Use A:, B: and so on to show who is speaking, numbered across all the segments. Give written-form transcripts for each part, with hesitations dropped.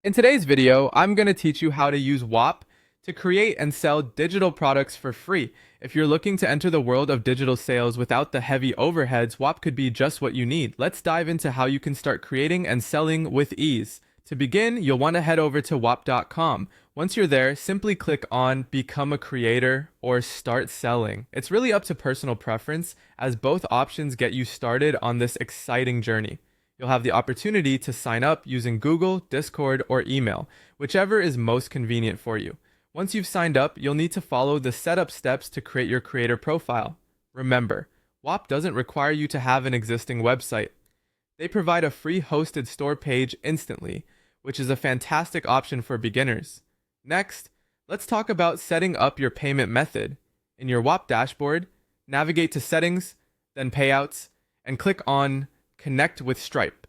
A: In today's video, I'm going to teach you how to use Whop to create and sell digital products for free. If you're looking to enter the world of digital sales without the heavy overheads, Whop could be just what you need. Let's dive into how you can start creating and selling with ease. To begin, you'll want to head over to whop.com. Once you're there, simply click on Become a Creator or Start Selling. It's really up to personal preference, as both options get you started on this exciting journey. You'll have the opportunity to sign up using Google, Discord, or email, whichever is most convenient for you. Once you've signed up, you'll need to follow the setup steps to create your creator profile. Remember, Whop doesn't require you to have an existing website. They provide a free hosted store page instantly, which is a fantastic option for beginners. Next, let's talk about setting up your payment method. In your Whop dashboard, navigate to Settings, then Payouts, and click on Connect with Stripe.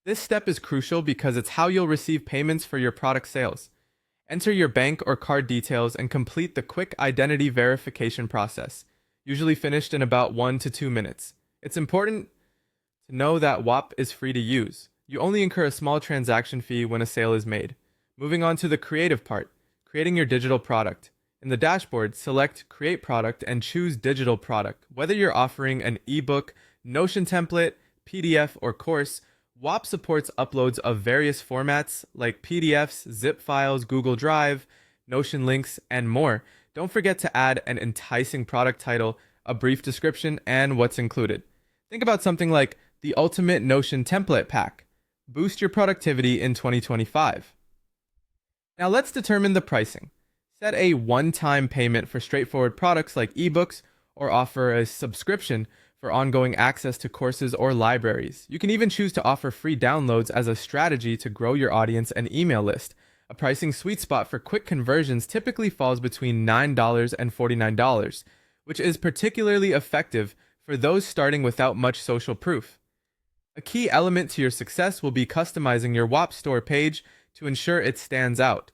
A: This step is crucial because it's how you'll receive payments for your product sales. Enter your bank or card details and complete the quick identity verification process, usually finished in about 1 to 2 minutes. It's important to know that Whop is free to use. You only incur a small transaction fee when a sale is made. Moving on to the creative part, creating your digital product. In the dashboard, select Create Product and choose Digital Product. Whether you're offering an ebook, Notion template, PDF, or course, Whop supports uploads of various formats like PDFs, zip files, Google Drive, Notion links, and more. Don't forget to add an enticing product title, a brief description, and what's included. Think about something like the Ultimate Notion Template Pack. Boost your productivity in 2025. Now let's determine the pricing. Set a one-time payment for straightforward products like ebooks, or offer a subscription for ongoing access to courses or libraries. You can even choose to offer free downloads as a strategy to grow your audience and email list. A pricing sweet spot for quick conversions typically falls between $9 and $49, which is particularly effective for those starting without much social proof. A key element to your success will be customizing your Whop store page to ensure it stands out.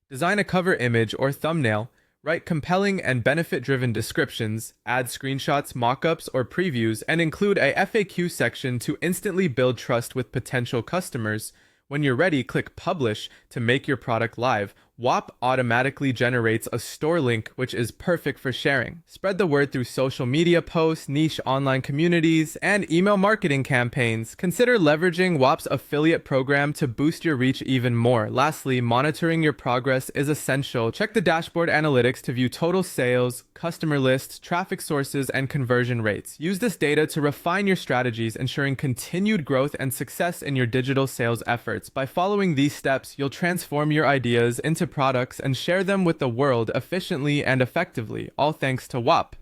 A: Design a cover image or thumbnail. Write compelling and benefit-driven descriptions, add screenshots, mock-ups, or previews, and include a FAQ section to instantly build trust with potential customers. When you're ready, click Publish to make your product live. Whop automatically generates a store link, which is perfect for sharing. Spread the word through social media posts, niche online communities, and email marketing campaigns. Consider leveraging Whop's affiliate program to boost your reach even more. Lastly, monitoring your progress is essential. Check the dashboard analytics to view total sales, customer lists, traffic sources, and conversion rates. Use this data to refine your strategies, ensuring continued growth and success in your digital sales efforts. By following these steps, you'll transform your ideas into products and share them with the world efficiently and effectively, all thanks to Whop.